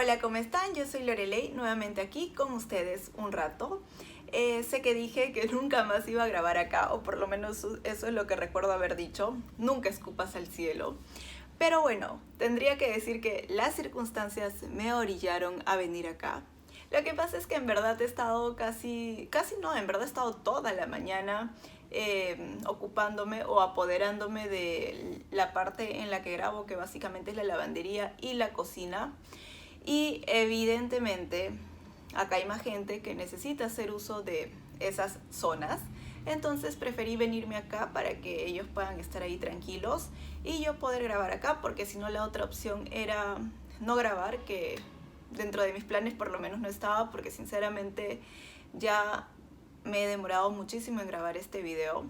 Hola, ¿cómo están? Yo soy Lorelei, nuevamente aquí con ustedes un rato. Sé que dije que nunca más iba a grabar acá, o por lo menos eso es lo que recuerdo haber dicho. Nunca escupas al cielo. Pero bueno, tendría que decir que las circunstancias me orillaron a venir acá. Lo que pasa es que en verdad he estado en verdad he estado toda la mañana ocupándome o apoderándome de la parte en la que grabo, que básicamente es la lavandería y la cocina. Y evidentemente acá hay más gente que necesita hacer uso de esas zonas. Entonces preferí venirme acá para que ellos puedan estar ahí tranquilos y yo poder grabar acá, porque si no la otra opción era no grabar, que dentro de mis planes por lo menos no estaba, porque sinceramente ya me he demorado muchísimo en grabar este video.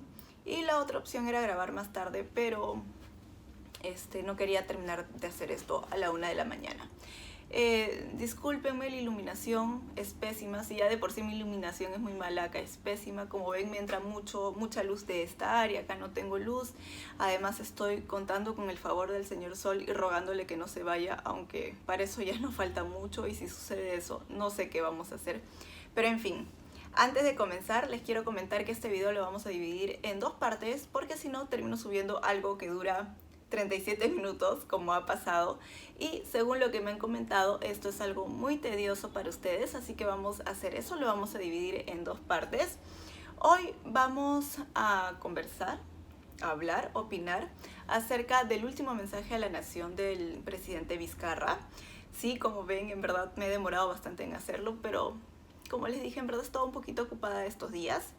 Y la otra opción era grabar más tarde, pero no quería terminar de hacer esto a la 1 de la mañana. Discúlpenme, la iluminación es pésima. Si ya de por sí mi iluminación es muy mala, acá es pésima. Como ven, me entra mucha luz de esta área, acá no tengo luz. Además estoy contando con el favor del señor Sol y rogándole que no se vaya, aunque para eso ya no falta mucho, y si sucede eso no sé qué vamos a hacer. Pero en fin, antes de comenzar les quiero comentar que este video lo vamos a dividir en dos partes, porque si no termino subiendo algo que dura 37 minutos, como ha pasado, y según lo que me han comentado, esto es algo muy tedioso para ustedes, así que vamos a hacer eso, lo vamos a dividir en dos partes. Hoy vamos a conversar, a hablar, opinar acerca del último mensaje a la nación del presidente Vizcarra. Sí, como ven, en verdad me he demorado bastante en hacerlo, pero como les dije, en verdad estaba un poquito ocupada estos días.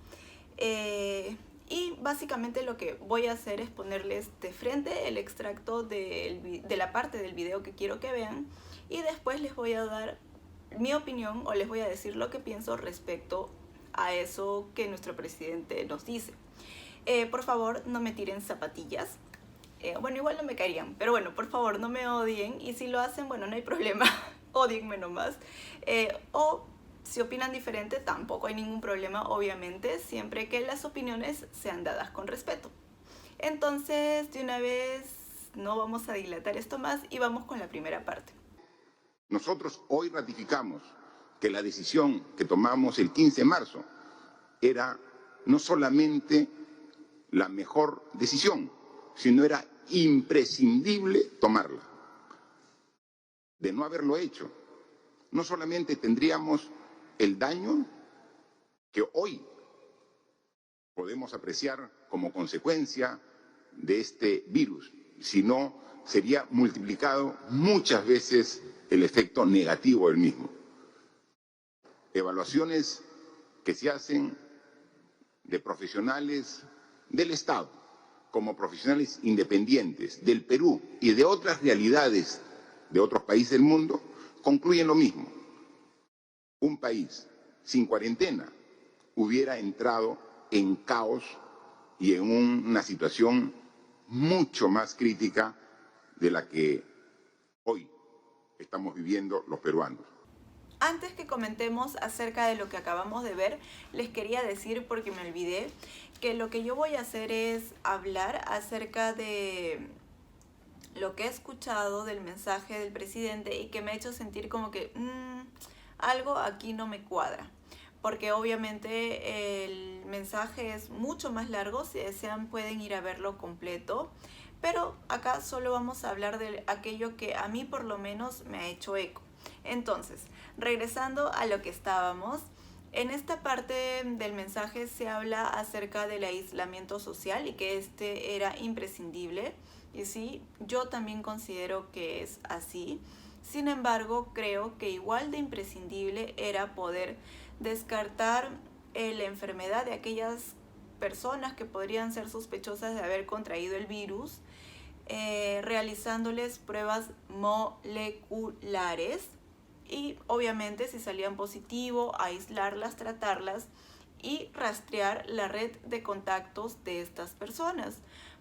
Y básicamente lo que voy a hacer es ponerles de frente el extracto de la parte del video que quiero que vean, y después les voy a dar mi opinión, o les voy a decir lo que pienso respecto a eso que nuestro presidente nos dice. Por favor, no me tiren zapatillas. Bueno, igual no me caerían, pero bueno, por favor, no me odien, y si lo hacen, bueno, no hay problema, odienme nomás. O si opinan diferente, tampoco hay ningún problema, obviamente, siempre que las opiniones sean dadas con respeto. Entonces, de una vez, no vamos a dilatar esto más y vamos con la primera parte. Nosotros hoy ratificamos que la decisión que tomamos el 15 de marzo era no solamente la mejor decisión, sino era imprescindible tomarla. De no haberlo hecho, no solamente tendríamos el daño que hoy podemos apreciar como consecuencia de este virus, sino sería multiplicado muchas veces el efecto negativo del mismo. Evaluaciones que se hacen de profesionales del Estado, como profesionales independientes del Perú y de otras realidades de otros países del mundo, concluyen lo mismo. Un país sin cuarentena hubiera entrado en caos y en una situación mucho más crítica de la que hoy estamos viviendo los peruanos. Antes que comentemos acerca de lo que acabamos de ver, les quería decir, porque me olvidé, que lo que yo voy a hacer es hablar acerca de lo que he escuchado del mensaje del presidente y que me ha hecho sentir como que algo aquí no me cuadra. Porque obviamente el mensaje es mucho más largo, si desean pueden ir a verlo completo. Pero acá solo vamos a hablar de aquello que a mí por lo menos me ha hecho eco. Entonces, regresando a lo que estábamos, en esta parte del mensaje se habla acerca del aislamiento social y que este era imprescindible. Y sí, yo también considero que es así. Sin embargo, creo que igual de imprescindible era poder descartar la enfermedad de aquellas personas que podrían ser sospechosas de haber contraído el virus, realizándoles pruebas moleculares y obviamente si salían positivo, aislarlas, tratarlas y rastrear la red de contactos de estas personas,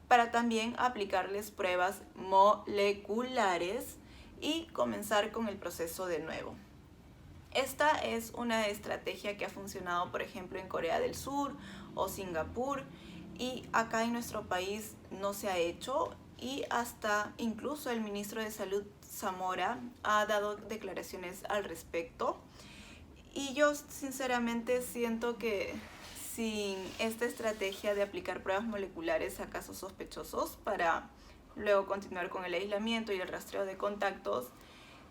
para también aplicarles pruebas moleculares y comenzar con el proceso de nuevo. Esta es una estrategia que ha funcionado, por ejemplo, en Corea del Sur o Singapur, y acá en nuestro país no se ha hecho, y hasta incluso el ministro de Salud Zamora ha dado declaraciones al respecto. Y yo sinceramente siento que sin esta estrategia de aplicar pruebas moleculares a casos sospechosos para luego continuar con el aislamiento y el rastreo de contactos,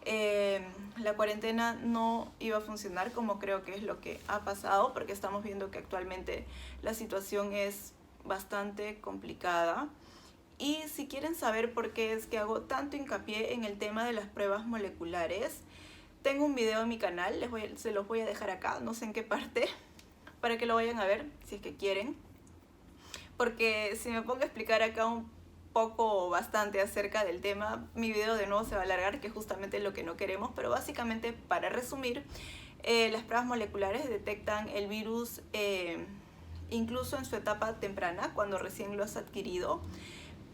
la cuarentena no iba a funcionar, como creo que es lo que ha pasado, porque estamos viendo que actualmente la situación es bastante complicada. Y si quieren saber por qué es que hago tanto hincapié en el tema de las pruebas moleculares, tengo un video en mi canal, se los voy a dejar acá, no sé en qué parte, para que lo vayan a ver si es que quieren. Porque si me pongo a explicar acá un poco o bastante acerca del tema, mi video de nuevo se va a alargar, que es justamente lo que no queremos. Pero básicamente, para resumir, las pruebas moleculares detectan el virus incluso en su etapa temprana, cuando recién lo has adquirido.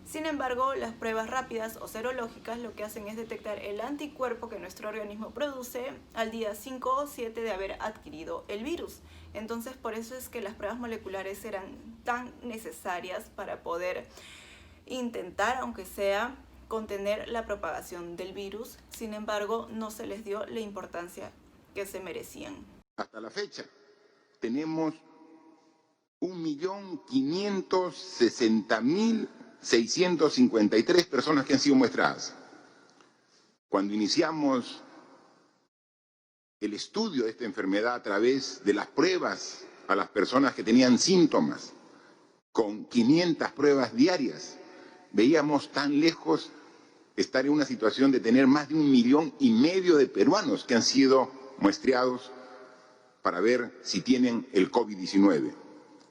Sin embargo, las pruebas rápidas o serológicas lo que hacen es detectar el anticuerpo que nuestro organismo produce al día 5 o 7 de haber adquirido el virus. Entonces, por eso es que las pruebas moleculares eran tan necesarias para poder intentar, aunque sea, contener la propagación del virus. Sin embargo, no se les dio la importancia que se merecían. Hasta la fecha tenemos 1.560.653 personas que han sido muestradas. Cuando iniciamos el estudio de esta enfermedad a través de las pruebas a las personas que tenían síntomas, con 500 pruebas diarias, veíamos tan lejos estar en una situación de tener más de 1,5 millones de peruanos que han sido muestreados para ver si tienen el COVID-19.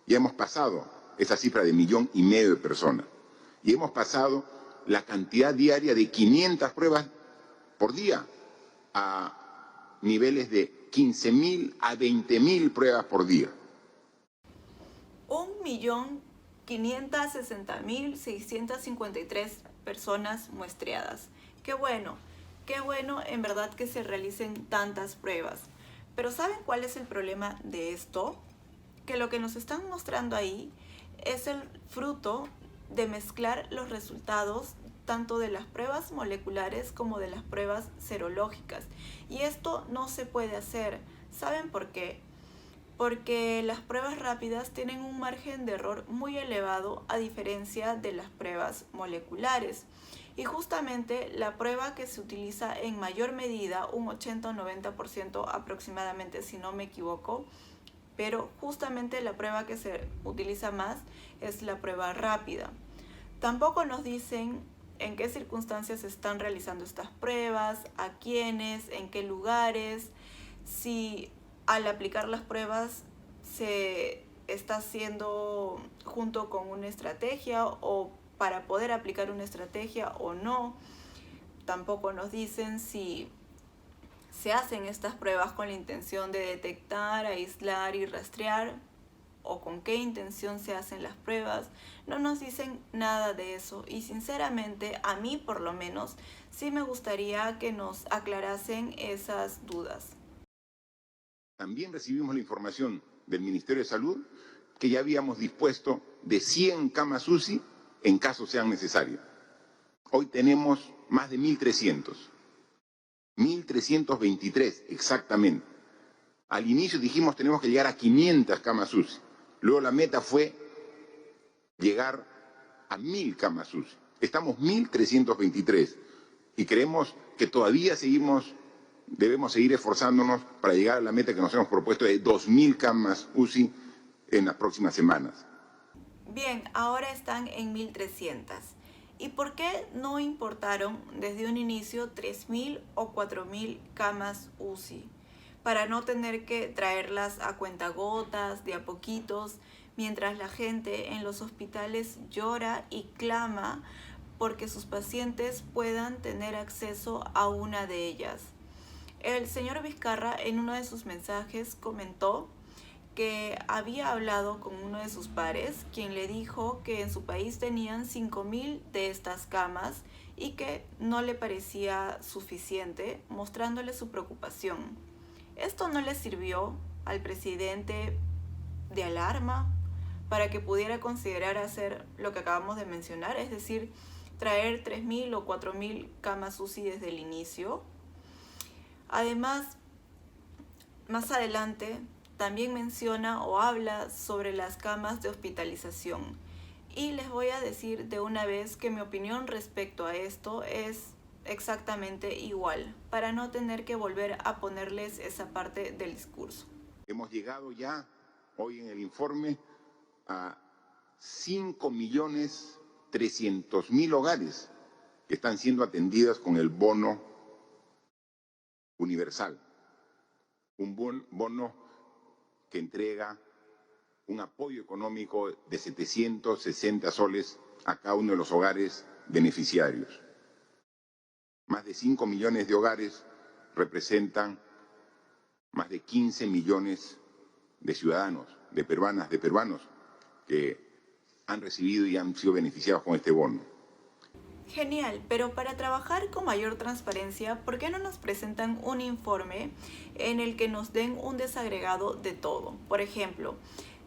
Ya hemos pasado esa cifra de 1,5 millones de personas. Y hemos pasado la cantidad diaria de 500 pruebas por día a niveles de 15.000 a 20.000 pruebas por día. 1.560.653 personas muestreadas. Qué bueno en verdad que se realicen tantas pruebas. Pero ¿saben cuál es el problema de esto? Que lo que nos están mostrando ahí es el fruto de mezclar los resultados tanto de las pruebas moleculares como de las pruebas serológicas. Y esto no se puede hacer. ¿Saben por qué? Porque las pruebas rápidas tienen un margen de error muy elevado a diferencia de las pruebas moleculares. Y justamente la prueba que se utiliza en mayor medida, un 80 o 90% aproximadamente, si no me equivoco, pero justamente la prueba que se utiliza más es la prueba rápida. Tampoco nos dicen en qué circunstancias se están realizando estas pruebas, a quiénes, en qué lugares, si al aplicar las pruebas se está haciendo junto con una estrategia o para poder aplicar una estrategia o no. Tampoco nos dicen si se hacen estas pruebas con la intención de detectar, aislar y rastrear o con qué intención se hacen las pruebas. No nos dicen nada de eso y sinceramente a mí por lo menos sí me gustaría que nos aclarasen esas dudas. También recibimos la información del Ministerio de Salud que ya habíamos dispuesto de 100 camas UCI en caso sean necesarias. Hoy tenemos más de 1.300. 1.323 exactamente. Al inicio dijimos tenemos que llegar a 500 camas UCI. Luego la meta fue llegar a 1.000 camas UCI. Estamos 1.323 y creemos que todavía debemos seguir esforzándonos para llegar a la meta que nos hemos propuesto de 2.000 camas UCI en las próximas semanas. Bien, ahora están en 1.300. ¿Y por qué no importaron desde un inicio 3.000 o 4.000 camas UCI? Para no tener que traerlas a cuentagotas, de a poquitos, mientras la gente en los hospitales llora y clama porque sus pacientes puedan tener acceso a una de ellas. El señor Vizcarra en uno de sus mensajes comentó que había hablado con uno de sus pares, quien le dijo que en su país tenían 5.000 de estas camas y que no le parecía suficiente, mostrándole su preocupación. Esto no le sirvió al presidente de alarma para que pudiera considerar hacer lo que acabamos de mencionar, es decir, traer 3.000 o 4.000 camas UCI desde el inicio. Además, más adelante también menciona o habla sobre las camas de hospitalización. Y les voy a decir de una vez que mi opinión respecto a esto es exactamente igual, para no tener que volver a ponerles esa parte del discurso. Hemos llegado ya, hoy en el informe, a 5.300.000 hogares que están siendo atendidas con el bono universal. Un bono que entrega un apoyo económico de 760 soles a cada uno de los hogares beneficiarios. Más de 5 millones de hogares representan más de 15 millones de ciudadanos, de peruanas, de peruanos, que han recibido y han sido beneficiados con este bono. Genial, pero para trabajar con mayor transparencia, ¿por qué no nos presentan un informe en el que nos den un desagregado de todo? Por ejemplo,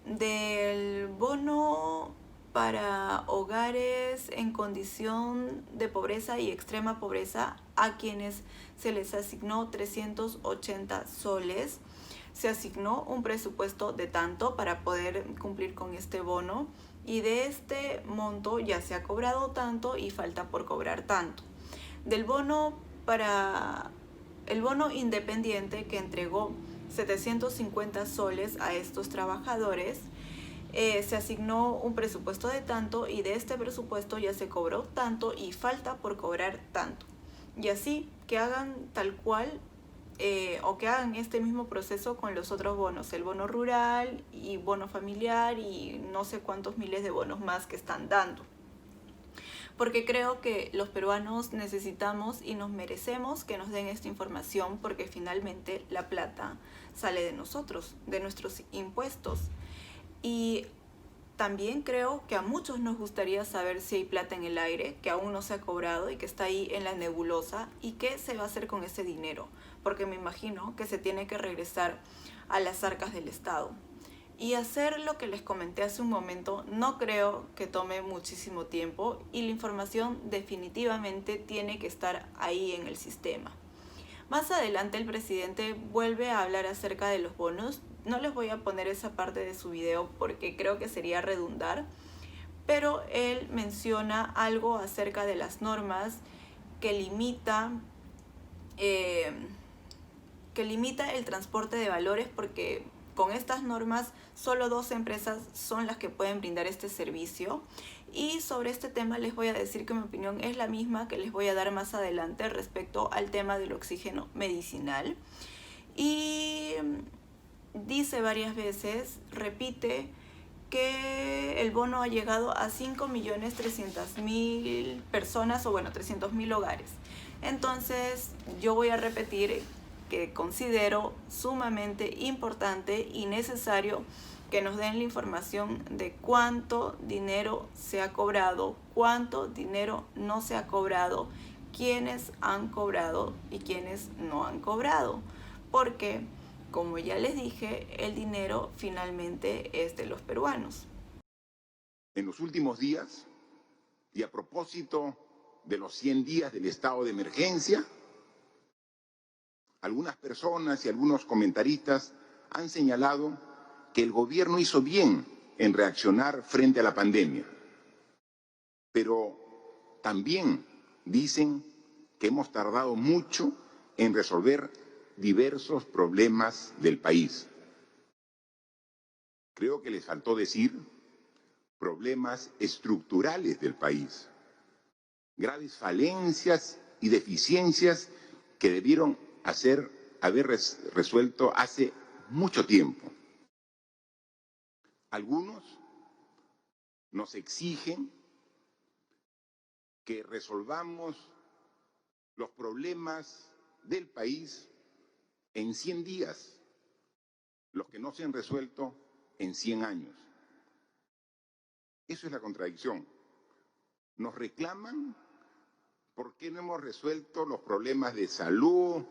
del bono para hogares en condición de pobreza y extrema pobreza, a quienes se les asignó 380 soles. Se asignó un presupuesto de tanto para poder cumplir con este bono, y de este monto ya se ha cobrado tanto y falta por cobrar tanto. Del bono para el bono independiente, que entregó 750 soles a estos trabajadores, se asignó un presupuesto de tanto, y de este presupuesto ya se cobró tanto y falta por cobrar tanto. Y así que hagan tal cual o que hagan este mismo proceso con los otros bonos, el bono rural y bono familiar y no sé cuántos miles de bonos más que están dando. Porque creo que los peruanos necesitamos y nos merecemos que nos den esta información, porque finalmente la plata sale de nosotros, de nuestros impuestos. Y también creo que a muchos nos gustaría saber si hay plata en el aire, que aún no se ha cobrado y que está ahí en la nebulosa, y qué se va a hacer con ese dinero, porque me imagino que se tiene que regresar a las arcas del Estado. Y hacer lo que les comenté hace un momento no creo que tome muchísimo tiempo, y la información definitivamente tiene que estar ahí en el sistema. Más adelante el presidente vuelve a hablar acerca de los bonos. No les voy a poner esa parte de su video porque creo que sería redundar, pero él menciona algo acerca de las normas que limita el transporte de valores, porque con estas normas solo 2 empresas son las que pueden brindar este servicio. Y sobre este tema les voy a decir que mi opinión es la misma que les voy a dar más adelante respecto al tema del oxígeno medicinal. Y dice varias veces, repite, que el bono ha llegado a 5.300.000 personas, o bueno, 300.000 hogares. Entonces yo voy a repetir que considero sumamente importante y necesario que nos den la información de cuánto dinero se ha cobrado, cuánto dinero no se ha cobrado, quiénes han cobrado y quiénes no han cobrado. Porque, como ya les dije, el dinero finalmente es de los peruanos. En los últimos días, y a propósito de los 100 días del estado de emergencia, algunas personas y algunos comentaristas han señalado que el gobierno hizo bien en reaccionar frente a la pandemia, pero también dicen que hemos tardado mucho en resolver diversos problemas del país. Creo que les faltó decir problemas estructurales del país, graves falencias y deficiencias que debieron haber resuelto hace mucho tiempo. Algunos nos exigen que resolvamos los problemas del país en 100 días, los que no se han resuelto en 100 años. Eso es la contradicción. Nos reclaman por qué no hemos resuelto los problemas de salud,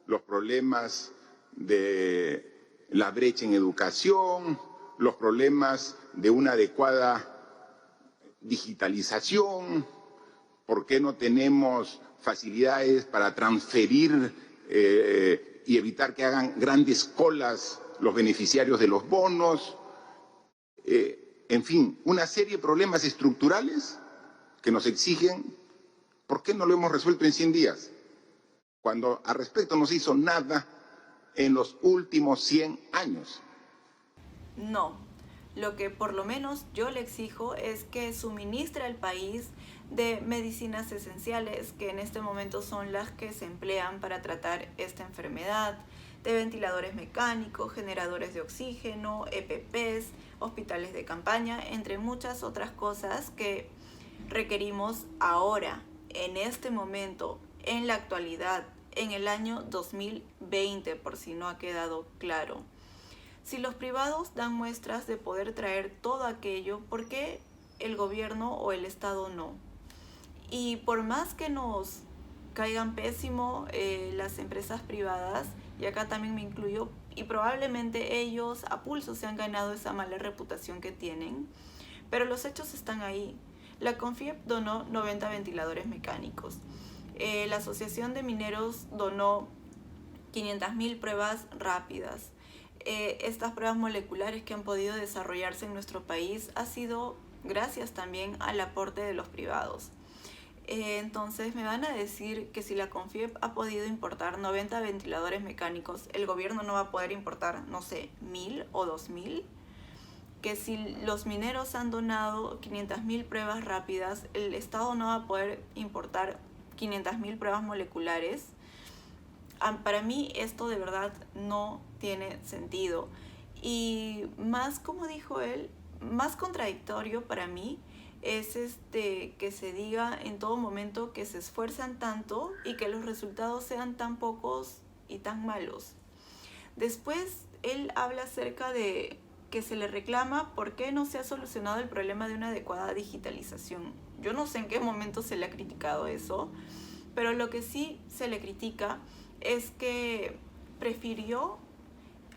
los problemas de la brecha en educación, los problemas de una adecuada digitalización, ¿Por qué no tenemos facilidades para transferir y evitar que hagan grandes colas los beneficiarios de los bonos? En fin, una serie de problemas estructurales que nos exigen. ¿Por qué no lo hemos resuelto en 100 días? Cuando al respecto no se hizo nada en los últimos 100 años. No, lo que por lo menos yo le exijo es que suministre al país de medicinas esenciales, que en este momento son las que se emplean para tratar esta enfermedad, de ventiladores mecánicos, generadores de oxígeno, EPPs, hospitales de campaña, entre muchas otras cosas que requerimos ahora, en este momento, en la actualidad, en el año 2020, por si no ha quedado claro. Si los privados dan muestras de poder traer todo aquello, ¿por qué el gobierno o el Estado no? Y por más que nos caigan pésimo las empresas privadas, y acá también me incluyo, y probablemente ellos a pulso se han ganado esa mala reputación que tienen, pero los hechos están ahí. La CONFIEP donó 90 ventiladores mecánicos. La Asociación de Mineros donó 500.000 pruebas rápidas. Estas pruebas moleculares que han podido desarrollarse en nuestro país ha sido gracias también al aporte de los privados. Entonces me van a decir que si la CONFIEP ha podido importar 90 ventiladores mecánicos, el gobierno no va a poder importar, no sé, 1.000 o 2.000. Que si los mineros han donado 500.000 pruebas rápidas, el Estado no va a poder importar 500.000 pruebas moleculares. Para mí esto de verdad no tiene sentido. Y más, como dijo él, más contradictorio para mí es que se diga en todo momento que se esfuerzan tanto y que los resultados sean tan pocos y tan malos. Después él habla acerca de que se le reclama por qué no se ha solucionado el problema de una adecuada digitalización. Yo no sé en qué momento se le ha criticado eso, pero lo que sí se le critica es que prefirió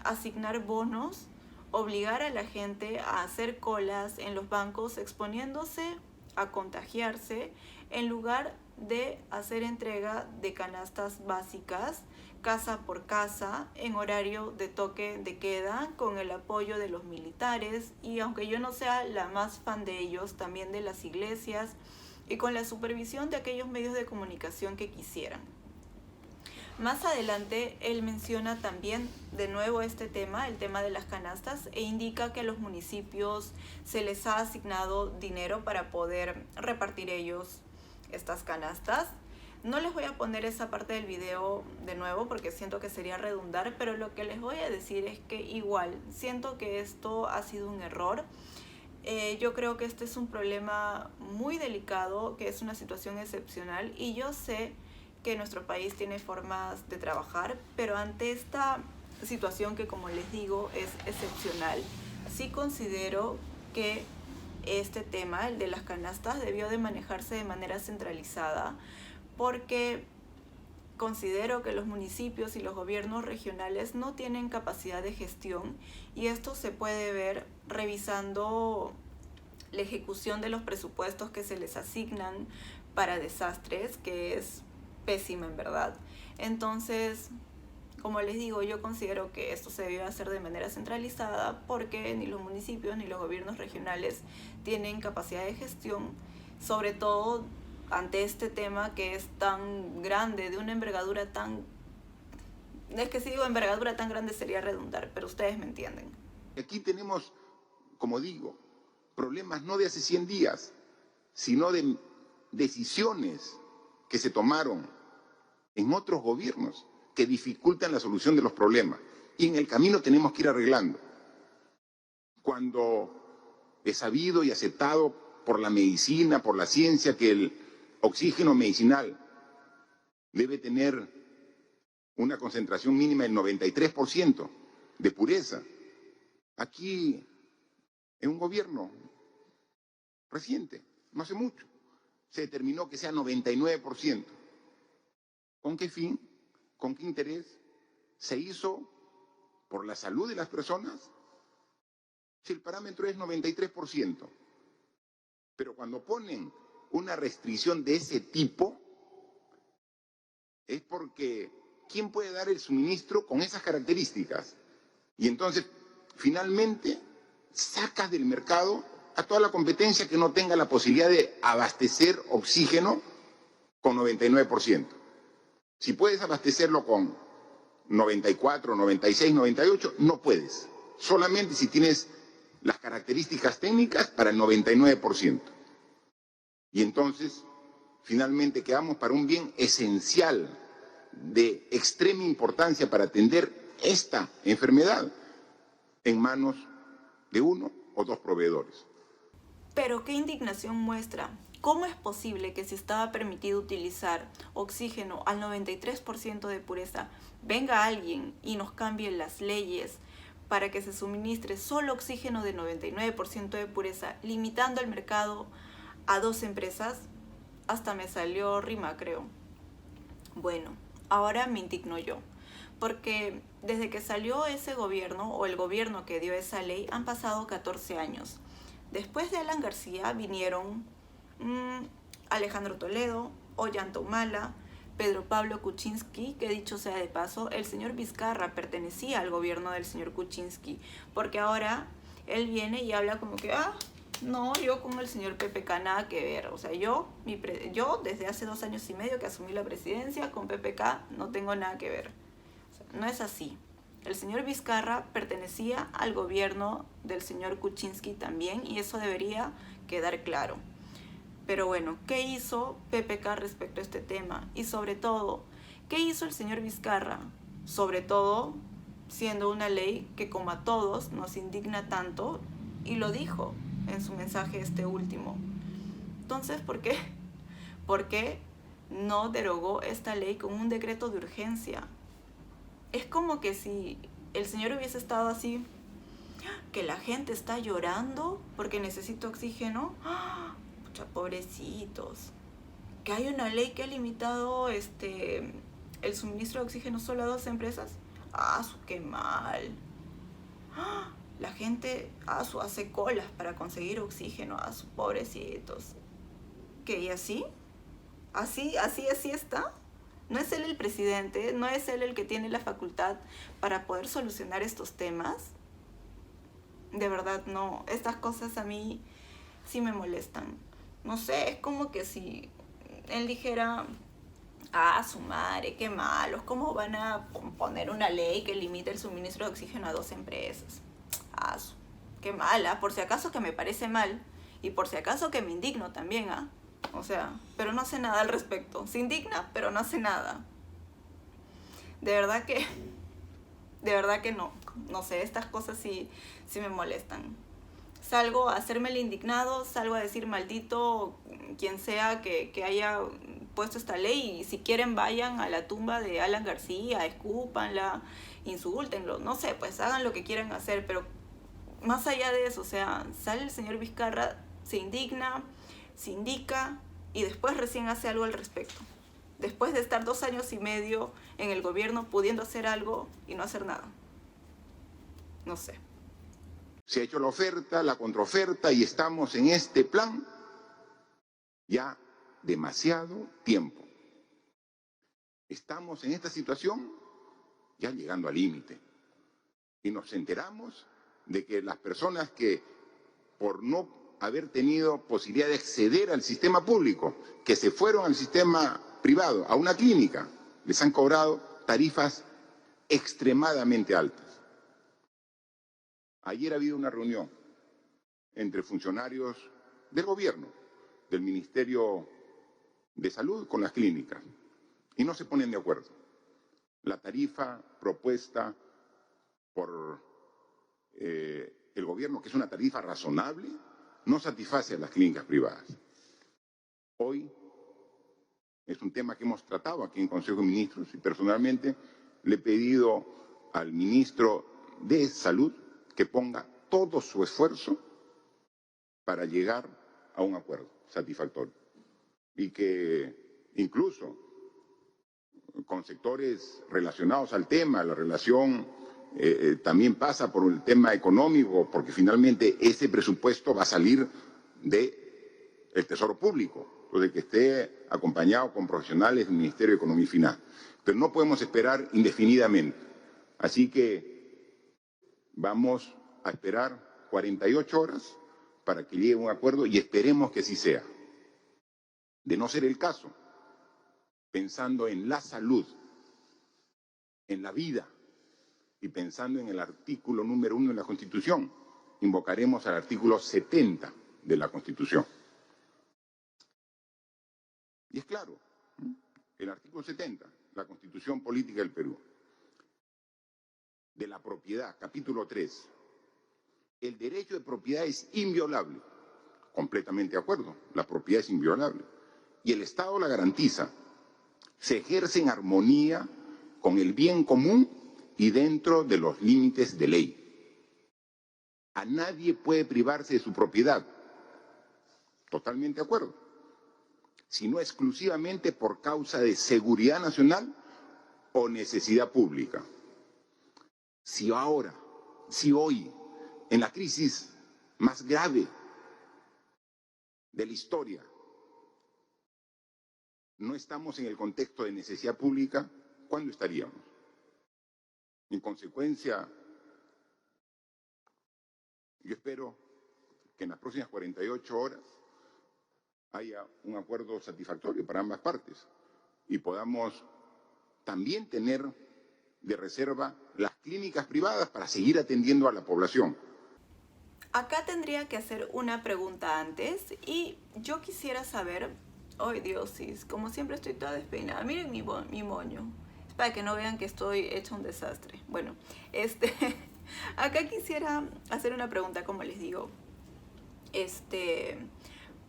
asignar bonos, obligar a la gente a hacer colas en los bancos exponiéndose a contagiarse, en lugar de hacer entrega de canastas básicas casa por casa en horario de toque de queda, con el apoyo de los militares, y aunque yo no sea la más fan de ellos, también de las iglesias, y con la supervisión de aquellos medios de comunicación que quisieran. Más adelante él menciona también de nuevo este tema, el tema de las canastas, e indica que a los municipios se les ha asignado dinero para poder repartir ellos estas canastas. No les voy a poner esa parte del video de nuevo porque siento que sería redundar, pero lo que les voy a decir es que igual siento que esto ha sido un error. Yo creo que este es un problema muy delicado, que es una situación excepcional, y yo sé que nuestro país tiene formas de trabajar, pero ante esta situación que, como les digo, es excepcional, sí considero que este tema, el de las canastas, debió de manejarse de manera centralizada, porque considero que los municipios y los gobiernos regionales no tienen capacidad de gestión, y esto se puede ver revisando la ejecución de los presupuestos que se les asignan para desastres, que es pésima en verdad. Entonces, como les digo, yo considero que esto se debe hacer de manera centralizada, porque ni los municipios ni los gobiernos regionales tienen capacidad de gestión, sobre todo ante este tema que es tan grande, de una envergadura tan... Es que si digo envergadura tan grande sería redundar, pero ustedes me entienden. Aquí tenemos, como digo, problemas no de hace 100 días, sino de decisiones que se tomaron en otros gobiernos que dificultan la solución de los problemas. Y en el camino tenemos que ir arreglando. Cuando es sabido y aceptado por la medicina, por la ciencia, que el oxígeno medicinal debe tener una concentración mínima del 93% de pureza. Aquí, en un gobierno reciente, no hace mucho, se determinó que sea 99%. ¿Con qué fin? ¿Con qué interés? ¿Se hizo por la salud de las personas? Si el parámetro es 93%, pero cuando ponen una restricción de ese tipo es porque ¿quién puede dar el suministro con esas características? Y entonces, finalmente, sacas del mercado a toda la competencia que no tenga la posibilidad de abastecer oxígeno con 99%. Si puedes abastecerlo con 94, 96, 98, no puedes. Solamente si tienes las características técnicas para el 99%. Y entonces, finalmente quedamos para un bien esencial de extrema importancia para atender esta enfermedad en manos de uno o dos proveedores. Pero qué indignación muestra. ¿Cómo es posible que si estaba permitido utilizar oxígeno al 93% de pureza, venga alguien y nos cambie las leyes para que se suministre solo oxígeno de 99% de pureza, limitando el mercado a 2 empresas? Hasta me salió rima, creo. Bueno, ahora me indigno yo, porque desde que salió ese gobierno, o el gobierno que dio esa ley, han pasado 14 años. Después de Alan García vinieron Alejandro Toledo, Ollanta Humala, Pedro Pablo Kuczynski, que dicho sea de paso, el señor Vizcarra pertenecía al gobierno del señor Kuczynski, porque ahora él viene y habla como que, no, yo con el señor PPK nada que ver. O sea, yo desde hace 2 años y medio que asumí la presidencia, con PPK no tengo nada que ver. O sea, no es así. El señor Vizcarra pertenecía al gobierno del señor Kuczynski también, y eso debería quedar claro. Pero bueno, ¿qué hizo PPK respecto a este tema? Y sobre todo, ¿qué hizo el señor Vizcarra? Sobre todo, siendo una ley que como a todos nos indigna tanto, y lo dijo en su mensaje este último. Entonces, ¿por qué? ¿Por qué no derogó esta ley con un decreto de urgencia? Es como que si el señor hubiese estado así, que la gente está llorando porque necesita oxígeno. Pucha, pobrecitos. Que hay una ley que ha limitado el suministro de oxígeno solo a 2 empresas. Qué mal. La gente hace colas para conseguir oxígeno, pobrecitos. ¿Qué? ¿Y así? ¿Así está? ¿No es él el presidente? ¿No es él el que tiene la facultad para poder solucionar estos temas? De verdad, no. Estas cosas a mí sí me molestan. No sé, es como que si él dijera, su madre, qué malos, ¿cómo van a poner una ley que limite el suministro de oxígeno a 2 empresas? Qué mala, por si acaso que me parece mal, y por si acaso que me indigno también, O sea, pero no hace nada al respecto. Se indigna, pero no hace nada. De verdad que no. No sé, estas cosas sí me molestan. Salgo a hacerme el indignado, salgo a decir maldito quien sea que haya puesto esta ley, y si quieren vayan a la tumba de Alan García, escúpanla, insúltenlo, no sé, pues hagan lo que quieran hacer, pero más allá de eso, o sea, sale el señor Vizcarra, se indigna, se indica y después recién hace algo al respecto. Después de estar 2 años y medio en el gobierno pudiendo hacer algo y no hacer nada. No sé. Se ha hecho la oferta, la contraoferta y estamos en este plan ya demasiado tiempo. Estamos en esta situación ya llegando al límite. Y nos enteramos de que las personas que por no haber tenido posibilidad de acceder al sistema público, que se fueron al sistema privado, a una clínica, les han cobrado tarifas extremadamente altas. Ayer ha habido una reunión entre funcionarios del gobierno, del Ministerio de Salud con las clínicas, y no se ponen de acuerdo. La tarifa propuesta por el gobierno, que es una tarifa razonable, no satisface a las clínicas privadas. Hoy es un tema que hemos tratado aquí en Consejo de Ministros y personalmente le he pedido al ministro de Salud que ponga todo su esfuerzo para llegar a un acuerdo satisfactorio y que incluso con sectores relacionados al tema, la relación también pasa por el tema económico, porque finalmente ese presupuesto va a salir del Tesoro Público. o de que esté acompañado con profesionales del Ministerio de Economía y Finanzas. Pero no podemos esperar indefinidamente. Así que vamos a esperar 48 horas para que llegue un acuerdo y esperemos que así sea. De no ser el caso, pensando en la salud, en la vida y pensando en el artículo número 1 de la Constitución, invocaremos al artículo 70 de la Constitución. Y es claro, el artículo 70, la Constitución Política del Perú, de la propiedad, capítulo 3, el derecho de propiedad es inviolable. Completamente de acuerdo, la propiedad es inviolable. Y el Estado la garantiza. Se ejerce en armonía con el bien común y dentro de los límites de ley. A nadie puede privarse de su propiedad. Totalmente de acuerdo. Sino exclusivamente por causa de seguridad nacional o necesidad pública. Si hoy, en la crisis más grave de la historia, no estamos en el contexto de necesidad pública, ¿cuándo estaríamos? En consecuencia, yo espero que en las próximas 48 horas haya un acuerdo satisfactorio para ambas partes y podamos también tener de reserva las clínicas privadas para seguir atendiendo a la población. Acá tendría que hacer una pregunta antes y yo quisiera saber, ay Dios, sí, como siempre estoy toda despeinada, miren mi moño, es para que no vean que estoy hecha un desastre. Bueno, acá quisiera hacer una pregunta, como les digo,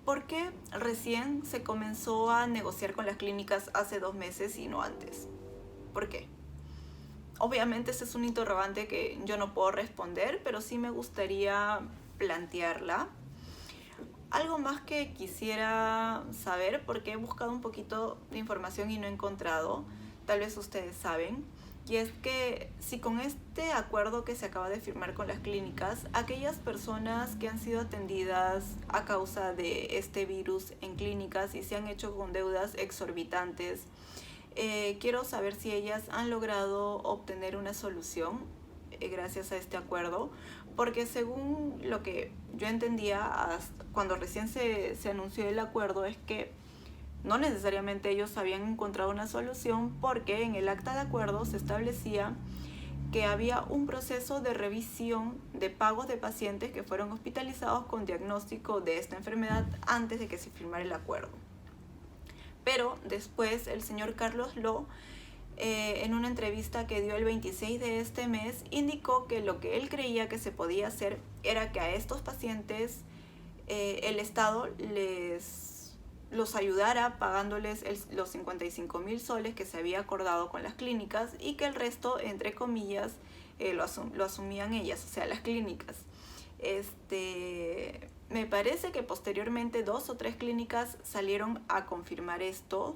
¿por qué recién se comenzó a negociar con las clínicas hace 2 meses y no antes? ¿Por qué? Obviamente ese es un interrogante que yo no puedo responder, pero sí me gustaría plantearla. Algo más que quisiera saber, porque he buscado un poquito de información y no he encontrado, tal vez ustedes saben, y es que si con este acuerdo que se acaba de firmar con las clínicas, aquellas personas que han sido atendidas a causa de este virus en clínicas y se han hecho con deudas exorbitantes, quiero saber si ellas han logrado obtener una solución gracias a este acuerdo, porque según lo que yo entendía cuando recién se anunció el acuerdo es que no necesariamente ellos habían encontrado una solución, porque en el acta de acuerdo se establecía que había un proceso de revisión de pagos de pacientes que fueron hospitalizados con diagnóstico de esta enfermedad antes de que se firmara el acuerdo. Pero después el señor Carlos Lo, en una entrevista que dio el 26 de este mes, indicó que lo que él creía que se podía hacer era que a estos pacientes el Estado los ayudara pagándoles los 55.000 soles que se había acordado con las clínicas y que el resto, entre comillas, lo asumían ellas, o sea, las clínicas. Me parece que posteriormente 2 o 3 clínicas salieron a confirmar esto,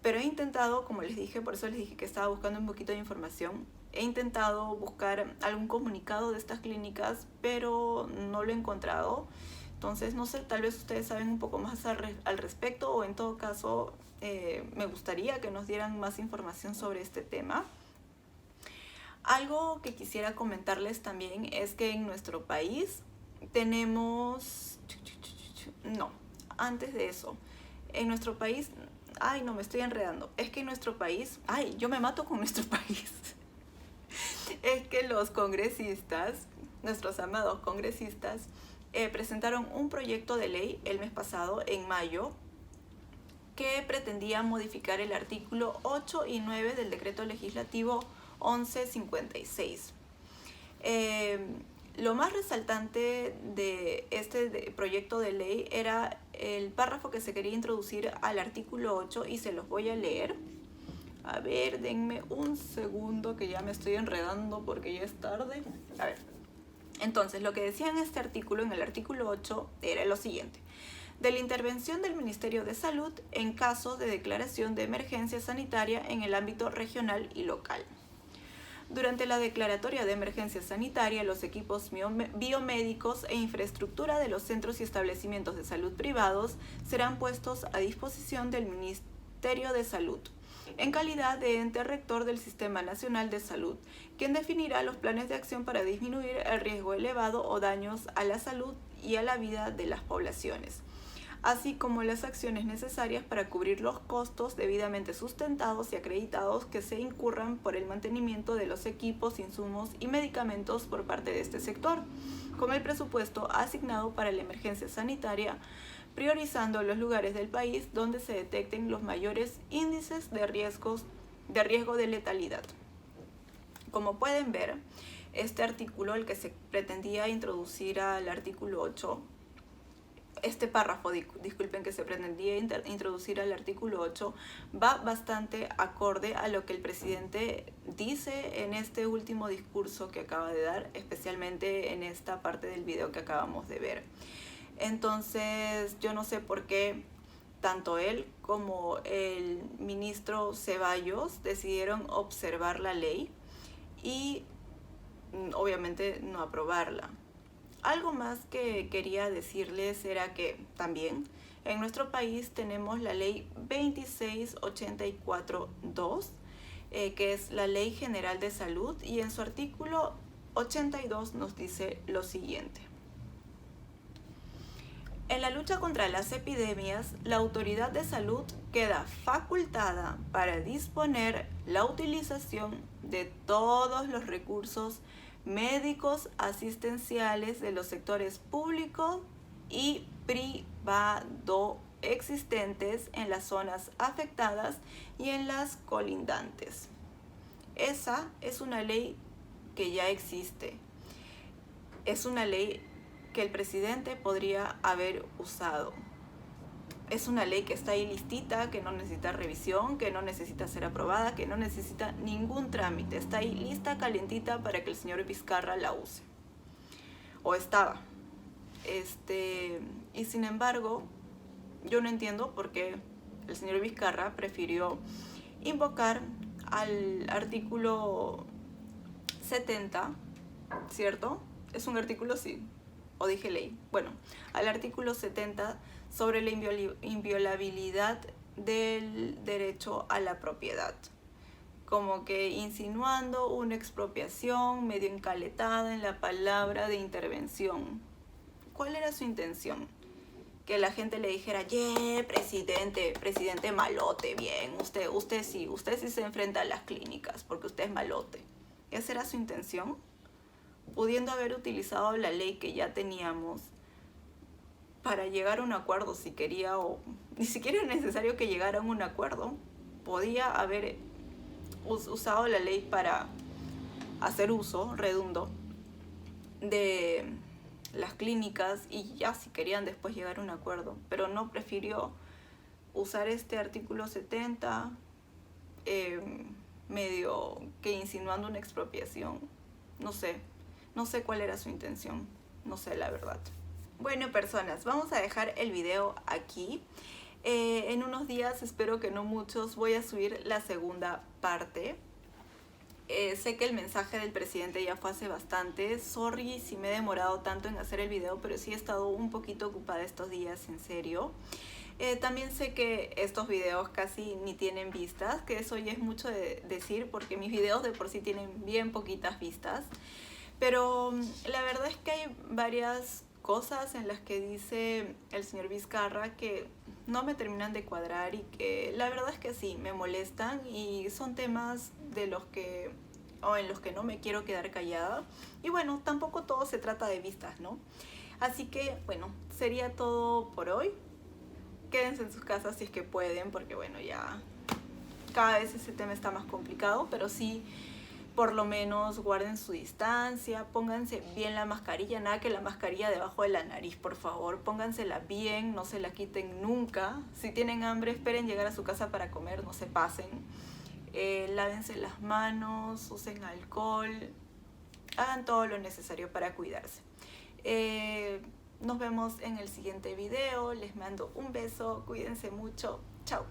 pero he intentado, como les dije, por eso les dije que estaba buscando un poquito de información, he intentado buscar algún comunicado de estas clínicas, pero no lo he encontrado. Entonces, no sé, tal vez ustedes saben un poco más al respecto, o en todo caso, me gustaría que nos dieran más información sobre este tema. Algo que quisiera comentarles también es que en nuestro país tenemos... No, antes de eso, en nuestro país... Ay, no, me estoy enredando. Es que en nuestro país... Ay, yo me mato con nuestro país. Es que los congresistas, nuestros amados congresistas, presentaron un proyecto de ley el mes pasado, en mayo, que pretendía modificar el artículo 8 y 9 del decreto legislativo 1156. Lo más resaltante de este proyecto de ley era el párrafo que se quería introducir al artículo 8 y se los voy a leer. A ver, denme un segundo que ya me estoy enredando porque ya es tarde. A ver, entonces lo que decía en este artículo, en el artículo 8, era lo siguiente: de la intervención del Ministerio de Salud en caso de declaración de emergencia sanitaria en el ámbito regional y local. Durante la declaratoria de emergencia sanitaria, los equipos biomédicos e infraestructura de los centros y establecimientos de salud privados serán puestos a disposición del Ministerio de Salud, en calidad de ente rector del Sistema Nacional de Salud, quien definirá los planes de acción para disminuir el riesgo elevado o daños a la salud y a la vida de las poblaciones, así como las acciones necesarias para cubrir los costos debidamente sustentados y acreditados que se incurran por el mantenimiento de los equipos, insumos y medicamentos por parte de este sector, con el presupuesto asignado para la emergencia sanitaria, priorizando los lugares del país donde se detecten los mayores índices de riesgo de letalidad. Como pueden ver, este artículo, el que se pretendía introducir al artículo 8, este párrafo, disculpen, que se pretendía introducir al artículo 8, va bastante acorde a lo que el presidente dice en este último discurso que acaba de dar, especialmente en esta parte del video que acabamos de ver. Entonces, yo no sé por qué tanto él como el ministro Ceballos decidieron observar la ley y obviamente no aprobarla. Algo más que quería decirles era que también en nuestro país tenemos la ley 2684-2, que es la Ley General de Salud, y en su artículo 82 nos dice lo siguiente. En la lucha contra las epidemias, la autoridad de salud queda facultada para disponer la utilización de todos los recursos médicos asistenciales de los sectores público y privado existentes en las zonas afectadas y en las colindantes. Esa es una ley que ya existe. Es una ley que el presidente podría haber usado. Es una ley que está ahí listita, que no necesita revisión, que no necesita ser aprobada, que no necesita ningún trámite. Está ahí lista, calientita, para que el señor Vizcarra la use. O estaba. Y sin embargo, yo no entiendo por qué el señor Vizcarra prefirió invocar al artículo 70, ¿cierto? Es un artículo, sí. O dije ley. Bueno, al artículo 70 sobre la inviolabilidad del derecho a la propiedad, como que insinuando una expropiación medio encaletada en la palabra de intervención. ¿Cuál era su intención? Que la gente le dijera, presidente malote, bien, usted sí se enfrenta a las clínicas porque usted es malote. ¿Esa era su intención? Pudiendo haber utilizado la ley que ya teníamos para llegar a un acuerdo si quería, o ni siquiera es necesario que llegara a un acuerdo, podía haber usado la ley para hacer uso redondo de las clínicas y ya si querían después llegar a un acuerdo, pero no, prefirió usar este artículo 70 medio que insinuando una expropiación. No sé cuál era su intención, no sé la verdad. Bueno, personas, vamos a dejar el video aquí. En unos días, espero que no muchos, voy a subir la segunda parte. Sé que el mensaje del presidente ya fue hace bastante. Sorry si me he demorado tanto en hacer el video, pero sí he estado un poquito ocupada estos días, en serio. También sé que estos videos casi ni tienen vistas, que eso ya es mucho de decir porque mis videos de por sí tienen bien poquitas vistas. Pero la verdad es que hay varias cosas en las que dice el señor Vizcarra que no me terminan de cuadrar y que la verdad es que sí, me molestan y son temas en los que no me quiero quedar callada. Y bueno, tampoco todo se trata de vistas, ¿no? Así que, bueno, sería todo por hoy. Quédense en sus casas si es que pueden, porque bueno, ya cada vez ese tema está más complicado, pero sí, por lo menos guarden su distancia, pónganse bien la mascarilla, nada que la mascarilla debajo de la nariz, por favor, póngansela bien, no se la quiten nunca. Si tienen hambre, esperen llegar a su casa para comer, no se pasen. Lávense las manos, usen alcohol, hagan todo lo necesario para cuidarse. Nos vemos en el siguiente video, les mando un beso, cuídense mucho, chao.